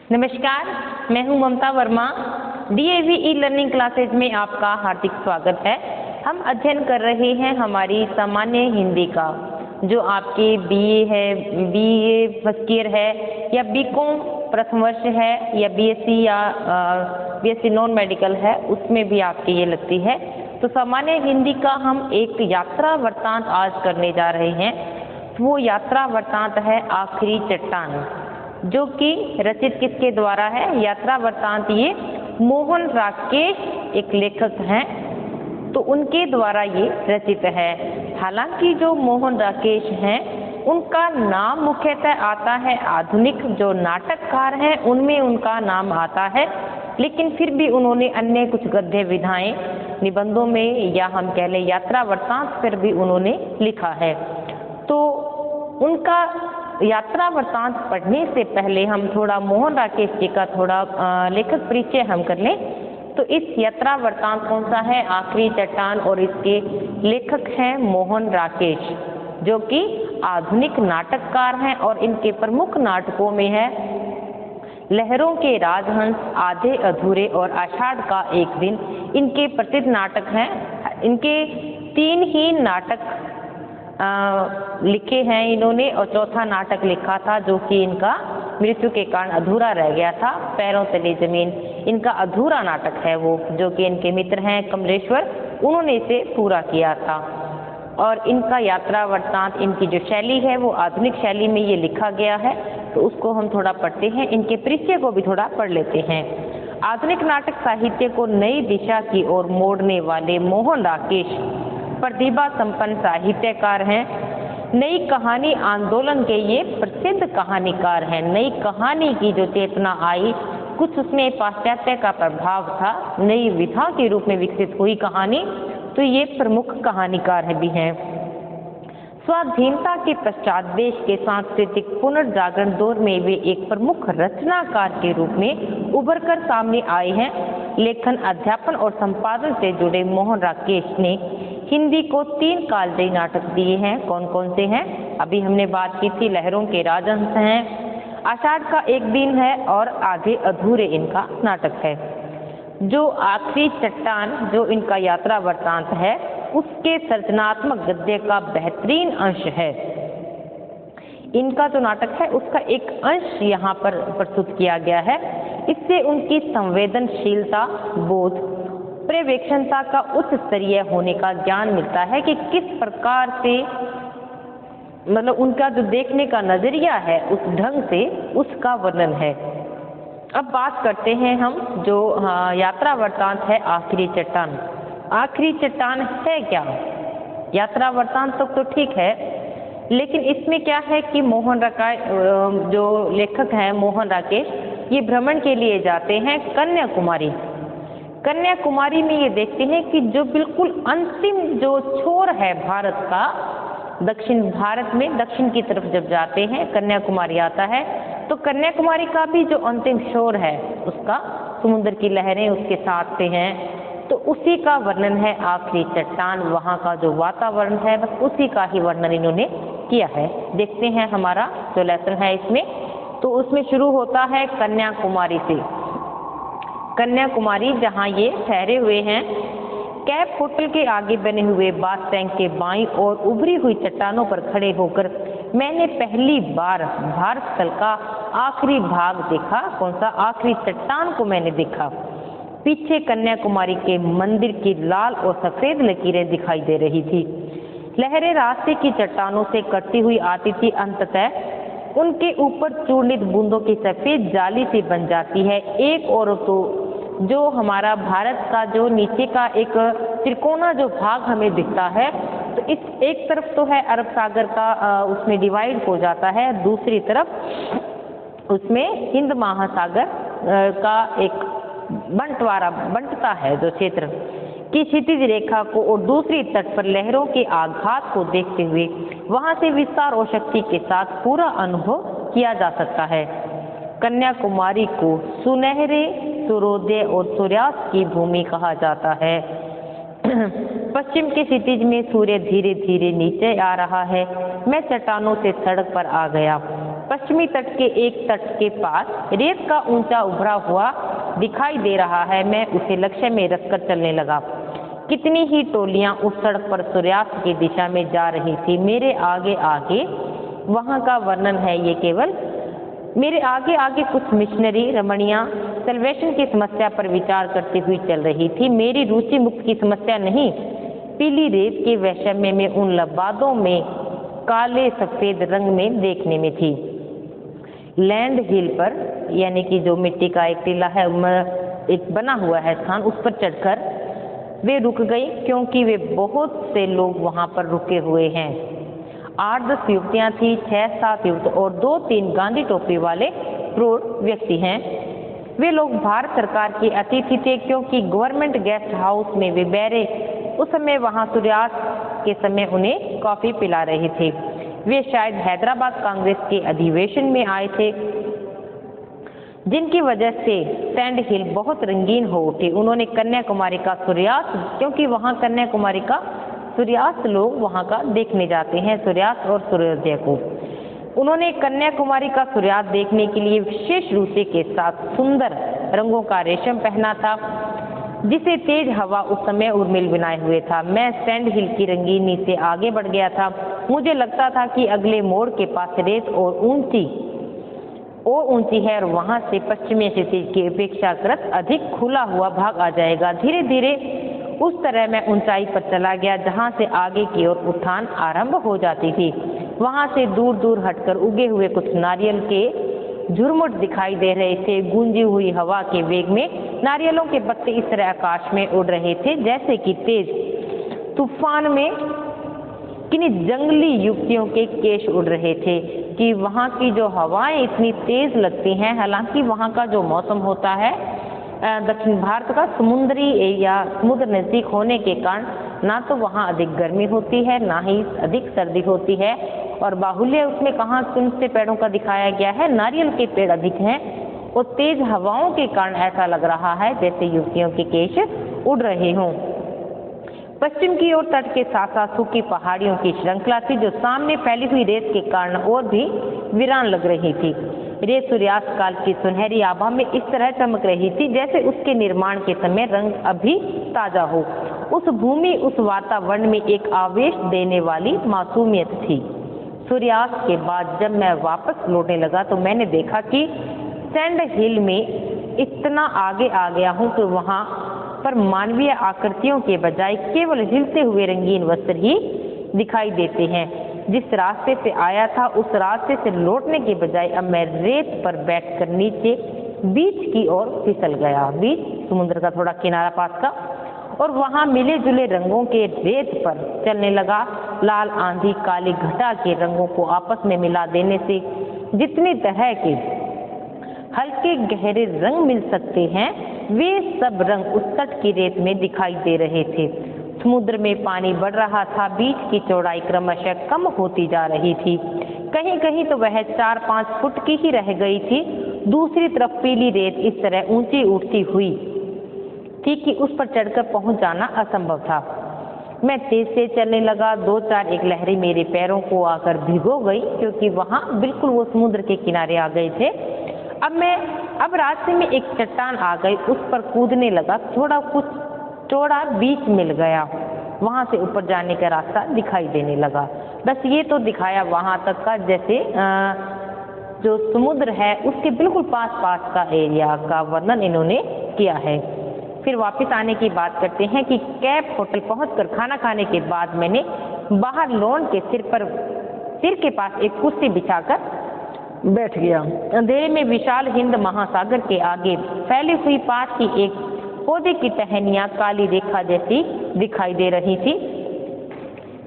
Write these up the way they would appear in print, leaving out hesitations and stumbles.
नमस्कार, मैं हूं Mamta Verma. DAV e learning classes में आपका हार्दिक स्वागत है। हम अध्ययन कर रहे हैं हमारी सामान्य हिंदी का, जो आपके बीए है, बीए फर्स्ट ईयर है या बीकॉम प्रथम वर्ष है या बीएससी या बीएससी नॉन मेडिकल है, उसमें भी आपकी ये लगती है। तो सामान्य हिंदी का हम एक यात्रा वृत्तांत आज करने जा रहे हैं। वो यात्रा वृत्तांत है आखिरी चट्टान, जो कि रचित किसके द्वारा है? यात्रा वृत्तांत ये मोहन राकेश एक लेखक हैं, तो उनके द्वारा ये रचित है। हालांकि जो मोहन राकेश हैं उनका नाम मुख्यतः आता है आधुनिक जो नाटककार हैं उनमें उनका नाम आता है, लेकिन फिर भी उन्होंने अन्य कुछ गद्य विधाएं निबंधों में या हम कह लें यात्रा वृत्तांत पर भी उन्होंने लिखा है। तो उनका यात्रा वृत्तांत पढ़ने से पहले हम थोड़ा मोहन राकेश जी का थोड़ा लेखक परिचय हम कर लें। तो इस यात्रा वृत्तांत कौन सा है? आखिरी चट्टान, और इसके लेखक हैं मोहन राकेश, जो कि आधुनिक नाटककार हैं। और इनके प्रमुख नाटकों में है लहरों के राजहंस, आधे अधूरे और आषाढ़ का एक दिन। इनके प्रसिद्ध नाटक हैं। इनके 3 ही नाटक लिखे हैं इन्होंने, और चौथा नाटक लिखा था जो कि इनका मृत्यु के कारण अधूरा रह गया था, पैरों तले जमीन। इनका अधूरा नाटक है वो, जो कि इनके मित्र हैं कमलेश्वर, उन्होंने इसे पूरा किया था। और इनका यात्रा वृत्तांत, इनकी जो शैली है वो आधुनिक शैली में ये लिखा गया है, तो उसको हम थोड़ा पढ़ते हैं। इनके परिचय को भी थोड़ा पढ़ लेते हैं। आधुनिक नाटक साहित्य को नई दिशा की ओर मोड़ने वाले मोहन राकेश प्रतिभा संपन्न साहित्यकार हैं। नई कहानी आंदोलन के ये प्रसिद्ध कहानीकार हैं। नई कहानी की जो चेतना आई, कुछ उसमें पाश्चात्य का प्रभाव था, नई विधा के रूप में विकसित हुई कहानी, तो ये प्रमुख कहानीकार भी हैं। स्वाधीनता के पश्चात देश के सांस्कृतिक पुनर्जागरण दौर में वे एक प्रमुख रचनाकार के रूप में उभर कर सामने आए हैं। लेखन, अध्यापन और संपादन से जुड़े मोहन राकेश ने हिंदी को 3 कालजयी नाटक दिए हैं। कौन कौन से हैं? अभी हमने बात की थी, लहरों के राजहंस हैं, आषाढ़ का एक दिन है, और आधे अधूरे इनका नाटक है। जो आखिरी चट्टान, जो इनका यात्रा वृत्तांत है, उसके सृजनात्मक गद्य का बेहतरीन अंश है। इनका जो नाटक है उसका एक अंश यहाँ पर प्रस्तुत किया गया है। इससे उनकी संवेदनशीलता, बोध, पर्यवेक्षणता का उच्च स्तरीय होने का ज्ञान मिलता है कि किस प्रकार से, मतलब उनका जो देखने का नजरिया है उस ढंग से उसका वर्णन है। अब बात करते हैं हम जो यात्रा वृत्तांत है आखिरी चट्टान। आखिरी चट्टान है क्या? यात्रा वृत्तांत तो ठीक है, लेकिन इसमें क्या है कि मोहन राकेश, जो लेखक हैं मोहन राकेश, ये भ्रमण के लिए जाते हैं कन्याकुमारी। कन्याकुमारी में ये देखते हैं कि जो बिल्कुल अंतिम जो छोर है भारत का, दक्षिण भारत में दक्षिण की तरफ जब जाते हैं, कन्याकुमारी आता है, तो कन्याकुमारी का भी जो अंतिम छोर है उसका समुद्र की लहरें उसके साथ से हैं, तो उसी का वर्णन है आखिरी चट्टान। वहाँ का जो वातावरण है बस उसी का ही वर्णन इन्होंने किया है। देखते हैं हमारा जो लेसन है इसमें, तो उसमें शुरू होता है कन्याकुमारी से। कन्याकुमारी जहाँ ये ठहरे हुए हैं, कैप होटल के आगे बने हुए बाथ टैंक के बाईं ओर उभरी हुई चट्टानों पर खड़े होकर मैंने पहली बार भारत स्थल का आखिरी भाग देखा। कौन सा? आखिरी चट्टान को मैंने देखा। पीछे कन्याकुमारी के मंदिर की लाल और सफेद लकीरें दिखाई दे रही थी। लहरें रास्ते की चट्टानों से कटती हुई आती थी, अंततः उनके ऊपर चूर्णित बूंदों की सफेद जाली सी बन जाती है। एक और तो जो हमारा भारत का जो नीचे का एक त्रिकोणा जो भाग हमें दिखता है, तो इस एक तरफ तो है अरब सागर का, उसमें डिवाइड हो जाता है, दूसरी तरफ उसमें हिंद महासागर का एक बंटवारा बंटता है जो क्षेत्र की क्षितिज रेखा को, और दूसरी तट पर लहरों के आघात को देखते हुए वहां से विस्तार और शक्ति के साथ पूरा अनुभव किया जा सकता है। कन्याकुमारी को सुनहरे सूर्योदय और सूर्यास्त की भूमि कहा जाता है। पश्चिम के क्षितिज में सूर्य धीरे धीरे नीचे आ रहा है। मैं चट्टानों से सड़क पर आ गया। पश्चिमी तट के एक तट के पास रेत का ऊंचा उभरा हुआ दिखाई दे रहा है। मैं उसे लक्ष्य में रखकर चलने लगा। कितनी ही टोलियां उस सड़क पर सूर्यास्त की दिशा में जा रही थी। मेरे आगे आगे वहां का वर्णन है ये केवल। मेरे आगे आगे कुछ मिशनरी रमणियां सल्वेशन की समस्या पर विचार करती हुई चल रही थी। मेरी रुचि मुक्त की समस्या नहीं, पीली रेत के वैषम्य में उन लबादों में काले सफेद रंग में देखने में थी। लैंड हिल पर, यानी कि जो मिट्टी का एक टीला है, एक बना हुआ है स्थान, उस पर चढ़कर वे रुक गई, क्योंकि वे बहुत से लोग वहां पर रुके हुए हैं। 8-10 युवतियां थी, 6-7 युवक और 2-3 गांधी टोपी वाले प्रौढ़ व्यक्ति हैं। वे लोग भारत सरकार के अतिथि थे, क्योंकि गवर्नमेंट गेस्ट हाउस में वे बैरे उस समय वहां सूर्यास्त के समय उन्हें कॉफी पिला रहे थे। वे शायद हैदराबाद कांग्रेस के अधिवेशन में आए थे, जिनकी वजह से सैंड हिल बहुत रंगीन हो उठी। उन्होंने कन्याकुमारी का सूर्यास्त, क्योंकि वहां कन्याकुमारी का सूर्यास्त लोग वहां का देखने जाते हैं, सूर्यास्त और सूर्योदय को। उन्होंने कन्याकुमारी का सूर्यास्त देखने के लिए विशेष रुचि के साथ सुंदर रंगों का रेशम पहना था, जिसे तेज हवा उस समय उर्मिल बनाए हुए था। मैं सैंड हिल की रंगीनी से आगे बढ़ गया था। मुझे लगता था कि अगले मोड़ के पास रेत और ऊंची है और वहां से पश्चिमी क्षितिज की अपेक्षाकृत अधिक खुला हुआ भाग आ जाएगा। धीरे धीरे उस तरह मैं ऊंचाई पर चला गया जहां से आगे की ओर उठान आरंभ हो जाती थी। वहां से दूर दूर हटकर उगे हुए कुछ नारियल के झुरमुट दिखाई दे रहे थे। गूंजी हुई हवा के वेग में नारियलों के पत्ते इस तरह आकाश में उड़ रहे थे जैसे कि तेज तूफान में किन्हीं जंगली युवतियों के केश उड़ रहे थे। कि वहाँ की जो हवाएं इतनी तेज लगती हैं, हालांकि वहाँ का जो मौसम होता है दक्षिण भारत का समुद्री एरिया, समुद्र नजदीक होने के कारण ना तो वहाँ अधिक गर्मी होती है, ना ही अधिक सर्दी होती है। और बाहुल्य उसमें कहाँ कौन से पेड़ों का दिखाया गया है, नारियल के पेड़ अधिक हैं और तेज हवाओं के कारण ऐसा लग रहा है जैसे युवतियों के केश उड़ रहे हों। पश्चिम की ओर तट के साथ साथ सूखी पहाड़ियों की श्रृंखला थी, जो सामने फैली हुई रेत के कारण और भी वीरान लग रही थी। रेत सूर्यास्त काल की सुनहरी आभा में इस तरह चमक रही थी जैसे उसके निर्माण के समय रंग अभी ताजा हो। उस भूमि, उस वातावरण में एक आवेश देने वाली मासूमियत थी। सूर्यास्त के बाद जब मैं वापस लौटने लगा तो मैंने देखा कि सैंड हिल में इतना आगे आ गया हूँ कि वहाँ पर मानवीय आकृतियों के बजाय केवल हिलते हुए रंगीन वस्त्र ही दिखाई देते हैं। जिस रास्ते से आया था उस रास्ते से लौटने के बजाय अब मैं रेत पर बैठकर नीचे बीच की ओर फिसल गया। बीच समुद्र का थोड़ा किनारा पास का, और वहां मिले जुले रंगों के रेत पर चलने लगा। लाल आंधी काली घटा के रंगों को आपस में मिला देने से जितनी तरह के हल्के गहरे रंग मिल सकते हैं, वे सब रंग उस तट की रेत में दिखाई दे रहे थे। समुद्र में पानी बढ़ रहा था, बीच की चौड़ाई क्रमशः कम होती जा रही थी। कहीं कहीं तो वह 4-5 फुट की ही रह गई थी। दूसरी तरफ पीली रेत इस तरह ऊंची उठती हुई थी कि उस पर चढ़कर पहुंच जाना असंभव था। मैं तेज से चलने लगा। 2-4 एक लहरें मेरे पैरों को आकर भिगो गई, क्योंकि वहां बिल्कुल वो समुद्र के किनारे आ गए थे। अब रास्ते में एक चट्टान आ गई, उस पर कूदने लगा। थोड़ा कुछ चौड़ा बीच मिल गया, वहां से ऊपर जाने का रास्ता दिखाई देने लगा। बस ये तो दिखाया वहां तक का, जैसे जो समुद्र है उसके बिल्कुल पास का एरिया का वर्णन इन्होंने किया है। फिर वापस आने की बात करते हैं कि कैप होटल पहुंचकर खाना खाने के बाद मैंने बाहर लॉन के सिर के पास एक कुर्सी बिछाकर बैठ गया। अंधेरे में विशाल हिंद महासागर के आगे फैली हुई पास की एक पौधे की टहनियां काली रेखा जैसी दिखाई दे रही थी।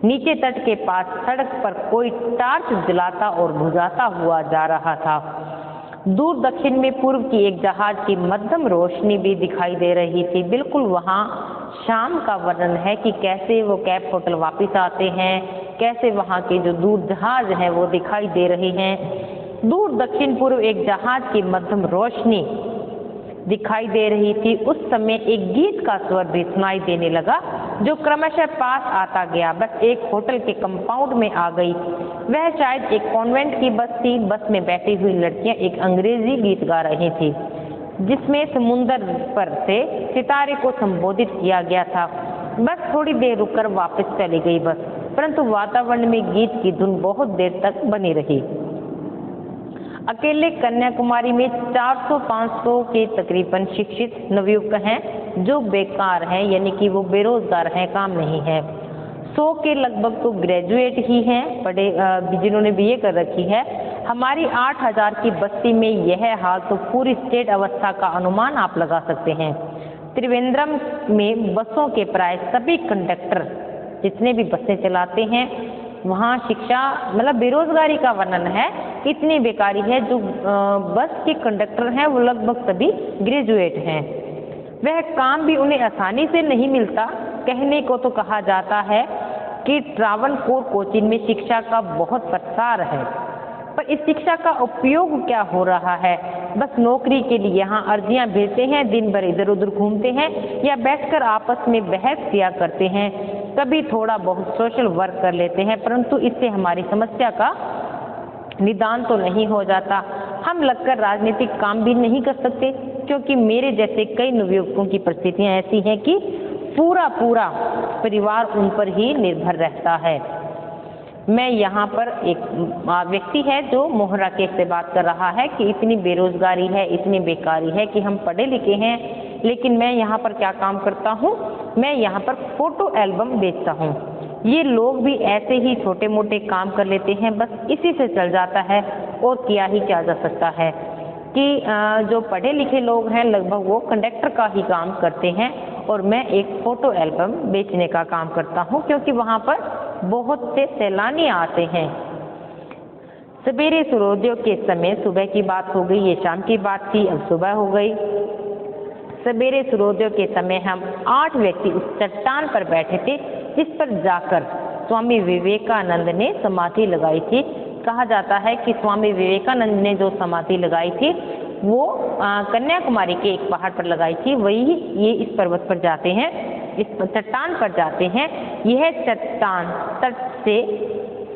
नीचे तट के पास सड़क पर कोई टार्च जलाता और बुझाता हुआ जा रहा था। दूर दक्षिण में पूर्व की एक जहाज की मध्यम रोशनी भी दिखाई दे रही थी। बिल्कुल वहां शाम का वर्णन है कि कैसे वो कैप होटल वापस आते हैं, कैसे वहां के जो दूर जहाज हैं वो दिखाई दे रहे हैं। दूर दक्षिण पूर्व एक जहाज की मध्यम रोशनी दिखाई दे रही थी। उस समय एक गीत का स्वर भी सुनाई देने लगा। जो क्रमशः पास आता गया। बस एक होटल के कंपाउंड में आ गई। वह शायद एक कॉन्वेंट की बस थी। बस में बैठी हुई लड़कियां एक अंग्रेजी गीत गा रही थी जिसमें समुंदर पर से सितारे को संबोधित किया गया था। बस थोड़ी देर रुककर वापस चली गई बस, परंतु वातावरण में गीत की धुन बहुत देर तक बनी रही। अकेले कन्याकुमारी में 400-500 के तकरीबन शिक्षित नवयुवक हैं जो बेकार हैं, यानी कि वो बेरोजगार हैं, काम नहीं है। 100 के लगभग तो ग्रेजुएट ही हैं, पढ़े जिन्होंने बीए कर रखी है। हमारी 8000 की बस्ती में यह हाल तो पूरी स्टेट अवस्था का अनुमान आप लगा सकते हैं। त्रिवेंद्रम में बसों के प्राय सभी कंडक्टर जितने भी बसें चलाते हैं वहाँ शिक्षा मतलब बेरोजगारी का वर्णन है। इतनी बेकारी है, जो बस के कंडक्टर हैं वो लगभग सभी ग्रेजुएट हैं। वह काम भी उन्हें आसानी से नहीं मिलता। कहने को तो कहा जाता है कि ट्रावनकोर कोचीन में शिक्षा का बहुत प्रसार है, पर इस शिक्षा का उपयोग क्या हो रहा है? बस नौकरी के लिए यहाँ अर्जियां भेजते हैं, दिन भर इधर उधर घूमते हैं या बैठकर आपस में बहस किया करते हैं। कभी थोड़ा बहुत सोशल वर्क कर लेते हैं, परंतु इससे हमारी समस्या का निदान तो नहीं हो जाता। हम लगकर राजनीतिक काम भी नहीं कर सकते, क्योंकि मेरे जैसे कई नवयुवकों की परिस्थितियां ऐसी हैं कि पूरा परिवार उन पर ही निर्भर रहता है। मैं यहाँ पर एक व्यक्ति है जो मोहरा केस से बात कर रहा है कि इतनी बेरोजगारी है, इतनी बेकारी है कि हम पढ़े लिखे हैं, लेकिन मैं यहाँ पर क्या काम करता हूँ, मैं यहाँ पर फोटो एल्बम बेचता हूँ। ये लोग भी ऐसे ही छोटे मोटे काम कर लेते हैं, बस इसी से चल जाता है और किया ही क्या जा सकता है कि जो पढ़े लिखे लोग हैं लगभग वो कंडक्टर का ही काम करते हैं और मैं एक फोटो एल्बम बेचने का काम करता हूँ, क्योंकि वहाँ पर बहुत से सैलानी आते हैं। सवेरे सूर्योदय के समय, सुबह की बात हो गई, ये शाम की बात थी, अब सुबह हो गई। सवेरे सूर्योदय के समय हम 8 व्यक्ति उस चट्टान पर बैठे थे जिस पर जाकर स्वामी विवेकानंद ने समाधि लगाई थी। कहा जाता है कि स्वामी विवेकानंद ने जो समाधि लगाई थी वो कन्याकुमारी के एक पहाड़ पर लगाई थी, वही ये इस पर्वत पर जाते हैं, इस चट्टान पर जाते हैं। यह चट्टान तट से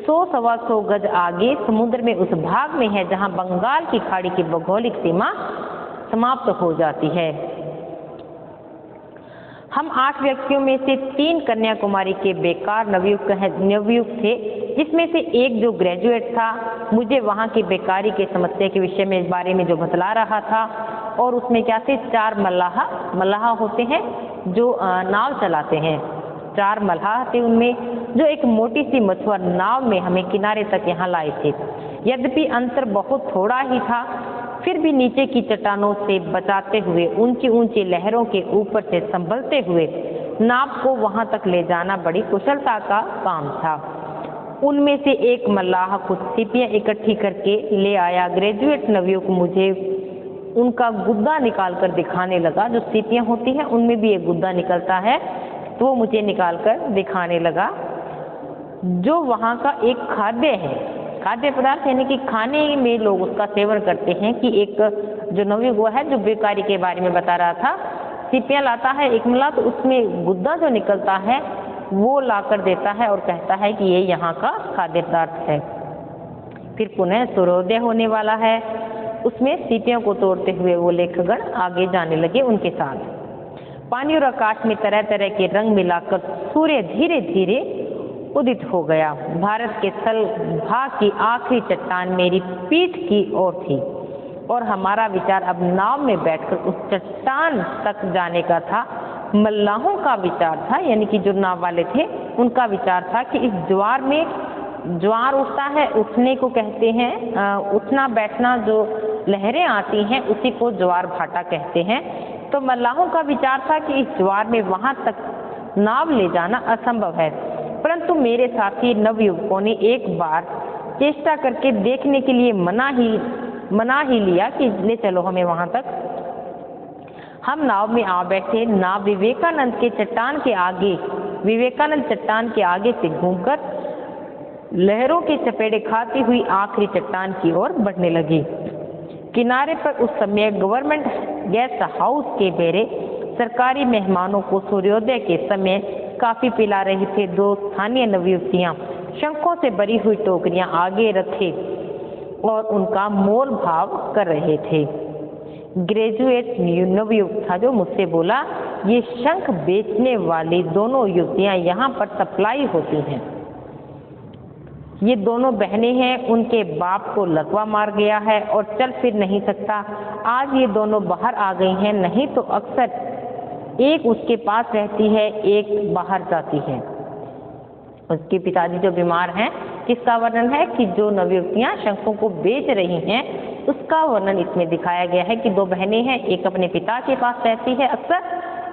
100-125 गज आगे समुद्र में उस भाग में है जहां बंगाल की खाड़ी की भौगोलिक सीमा समाप्त हो जाती है। हम 8 व्यक्तियों में से 3 कन्याकुमारी के बेकार नवयुवक थे, जिसमें से एक जो ग्रेजुएट था मुझे वहाँ की बेकारी के समस्या के विषय में इस बारे में जो बतला रहा था। और उसमें क्या थे, 4 मल्लाह होते हैं जो नाव चलाते हैं। 4 मल्लाह थे, उनमें जो एक मोटी सी मछुआ नाव में हमें किनारे तक यहाँ लाए थे। यद्यपि अंतर बहुत थोड़ा ही था, फिर भी नीचे की चट्टानों से बचाते हुए ऊंची ऊंची लहरों के ऊपर से संभलते हुए नाव को वहां तक ले जाना बड़ी कुशलता का काम था। उनमें से एक मल्लाह कुछ सीपियां इकट्ठी करके ले आया। ग्रेजुएट नवयुवक मुझे उनका गुद्दा निकाल कर दिखाने लगा। जो सीपियां होती हैं उनमें भी एक गुद्दा निकलता है, तो वो मुझे निकाल कर दिखाने लगा, जो वहाँ का एक खाद्य है, खाद्य पदार्थ, यानी कि खाने में लोग उसका सेवन करते हैं। कि एक जो नवयुवक है जो बेकारी के बारे में बता रहा था, सीपियां लाता है एक मल्लाह, तो उसमें गुद्दा जो निकलता है वो लाकर देता है और कहता है कि ये यहाँ का खाद्य पदार्थ है। फिर पुनः सूर्योदय होने वाला है, उसमें सीपियों को तोड़ते हुए वो लेखगण आगे जाने लगे उनके साथ। पानी और आकाश में तरह तरह के रंग मिलाकर सूर्य धीरे धीरे उदित हो गया। भारत के स्थल भाग की आखिरी चट्टान मेरी पीठ की ओर थी और हमारा विचार अब नाव में बैठकर उस चट्टान तक जाने का था। मल्लाहों का विचार था, यानी कि जो नाव वाले थे उनका विचार था कि इस ज्वार में, ज्वार उठता है, उठने को कहते हैं, उठना बैठना जो लहरें आती हैं उसी को ज्वार भाटा कहते हैं। तो मल्लाहों का विचार था कि इस ज्वार में वहां तक नाव ले जाना असंभव है, परंतु मेरे साथी नवयुवकों ने एक बार चेष्टा करके देखने के लिए मना ही लिया कि ले चलो हमें वहां तक। हम नाव में आ बैठे। नाव विवेकानंद चट्टान के आगे से घूमकर लहरों के चपेटे खाती हुई आखिरी चट्टान की ओर बढ़ने लगी। किनारे पर उस समय गवर्नमेंट गेस्ट हाउस के बेरे सरकारी मेहमानों को सूर्योदय के समय कॉफी पिला रही थे। दो स्थानीय नवयुवतियां शंखों से भरी हुई टोकरियां आगे रखे और उनका मोल भाव कर रहे थे। ग्रेजुएट नवयुवक था जो मुझसे बोला, ये शंख बेचने वाली दोनों युवतियां यहाँ पर सप्लाई होती हैं। ये दोनों बहनें हैं, उनके बाप को लकवा मार गया है और चल फिर नहीं सकता। आज ये दोनों बाहर आ गई हैं, नहीं तो अक्सर एक उसके पास रहती है, एक बाहर जाती है। उसके पिताजी जो बीमार हैं, किसका वर्णन है कि जो नवयुवतियां शंखों को बेच रही हैं उसका वर्णन इसमें दिखाया गया है कि दो बहनें हैं, एक अपने पिता के पास रहती है अक्सर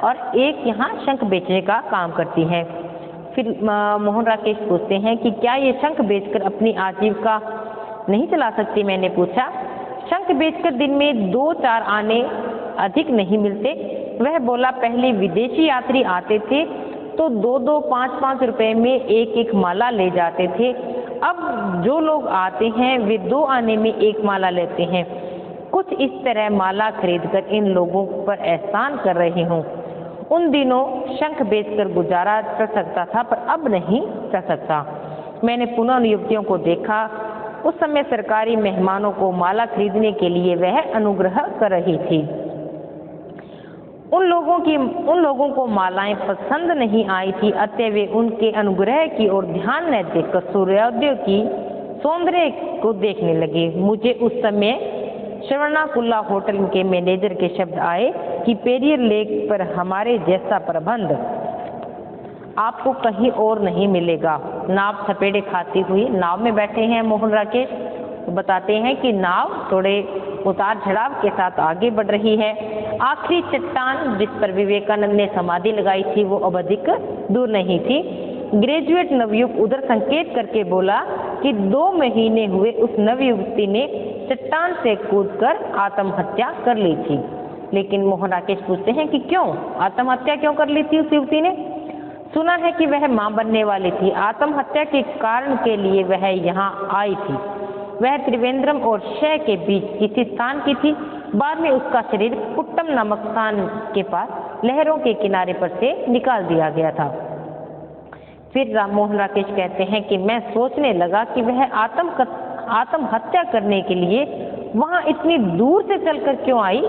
और एक यहाँ शंख बेचने का काम करती है। फिर मोहन राकेश पूछते हैं कि क्या ये शंख बेचकर अपनी आजीविका नहीं चला सकती? मैंने पूछा। शंख बेचकर दिन में 2-4 आने अधिक नहीं मिलते? वह बोला, पहले विदेशी यात्री आते थे तो 2-2, 5-5 रुपए में एक माला ले जाते थे। अब जो लोग आते हैं वे 2 आने में 1 माला लेते हैं। कुछ इस तरह माला खरीदकर इन लोगों पर एहसान कर रही हूँ। उन दिनों शंख बेचकर गुजारा कर सकता था, पर अब नहीं कर सकता। मैंने पुनः युवतियों को देखा। उस समय सरकारी मेहमानों को माला खरीदने के लिए वह अनुग्रह कर रही थी। उन लोगों को मालाएं पसंद नहीं आई थी, अतः वे उनके अनुग्रह की ओर ध्यान न देकर सूर्योदय की सौंदर्य को देखने लगे। मुझे उस समय श्रवणाकुल्ला होटल के मैनेजर के शब्द आए कि पेरियर लेक पर हमारे जैसा प्रबंध आपको कहीं और नहीं मिलेगा। नाव थपेड़े खाती हुई नाव में बैठे हैं मोहन राकेश। बताते हैं कि नाव थोड़े उतार चढ़ाव के साथ आगे बढ़ रही है। आखिरी चट्टान जिस पर विवेकानंद ने समाधि लगाई थी वो अब अधिक दूर नहीं थी। ग्रेजुएट नवयुवक उधर संकेत करके बोला कि 2 महीने हुए उस नवयुवती ने चट्टान से कूदकर आत्महत्या कर ली थी। लेकिन मोहन राकेश पूछते हैं कि क्यों आत्महत्या क्यों कर ली थी उस युवती ने? सुना है कि वह मां बनने वाली थी। आत्महत्या के कारण के लिए वह यहाँ आई थी। वह त्रिवेंद्रम और शय के बीच किसी स्थान की थी। बाद में उसका शरीर पुट्टम नामक स्थान के पास लहरों के किनारे पर से निकाल दिया गया था। फिर मोहन राकेश कहते हैं कि मैं सोचने लगा कि वह आत्महत्या करने के लिए वहां इतनी दूर से चलकर क्यों आई।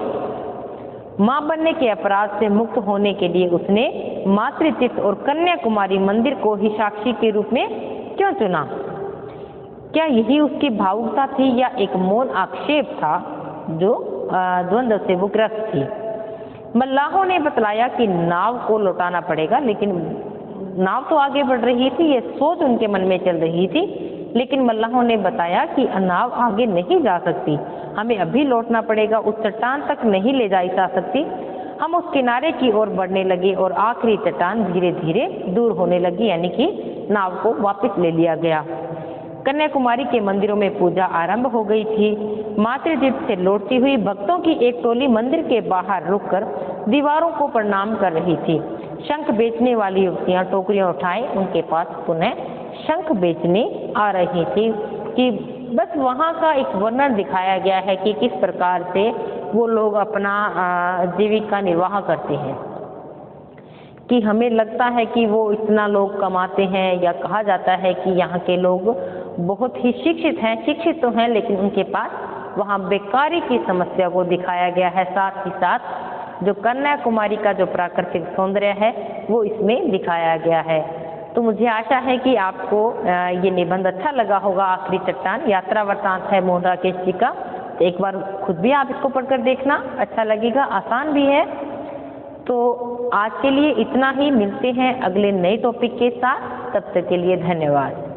मां बनने के अपराध से मुक्त होने के लिए उसने मातृतीर्थ और कन्याकुमारी मंदिर को ही साक्षी के रूप में क्यों चुना? क्या यही उसकी भावुकता थी या एक मौन आक्षेप था जो द्वंद्व से वो ग्रस्त थी? मल्लाहों ने बतलाया कि नाव को लौटाना पड़ेगा, लेकिन नाव तो आगे बढ़ रही थी, ये सोच उनके मन में चल रही थी। लेकिन मल्लाहों ने बताया कि नाव आगे नहीं जा सकती, हमें अभी लौटना पड़ेगा, उस चट्टान तक नहीं ले जाई जा सकती। हम उस किनारे की ओर बढ़ने लगे और आखिरी चट्टान धीरे धीरे दूर होने लगी, यानी कि नाव को वापस ले लिया गया। कन्याकुमारी के मंदिरों में पूजा आरंभ हो गई थी। मातृतीर्थ से लौटती हुई भक्तों की एक टोली मंदिर के बाहर रुककर दीवारों को प्रणाम कर रही थी। शंख बेचने वाली युवतियां टोकरियां उठाए उनके पास पुनः शंख बेचने आ रही थी। कि बस वहाँ का एक वर्णन दिखाया गया है कि किस प्रकार से वो लोग अपना जीविका निर्वाह करते हैं। कि हमें लगता है कि वो इतना लोग कमाते हैं, या कहा जाता है कि यहाँ के लोग बहुत ही शिक्षित हैं, शिक्षित तो हैं लेकिन उनके पास वहाँ बेकारी की समस्या को दिखाया गया है। साथ ही साथ जो कन्याकुमारी का जो प्राकृतिक सौंदर्य है वो इसमें दिखाया गया है। तो मुझे आशा है कि आपको ये निबंध अच्छा लगा होगा। आखिरी चट्टान यात्रा वृत्तांत है मोहन राकेश जी का। तो एक बार खुद भी आप इसको पढ़कर देखना, अच्छा लगेगा, आसान भी है। तो आज के लिए इतना ही, मिलते हैं अगले नए टॉपिक के साथ, तब तक के लिए धन्यवाद।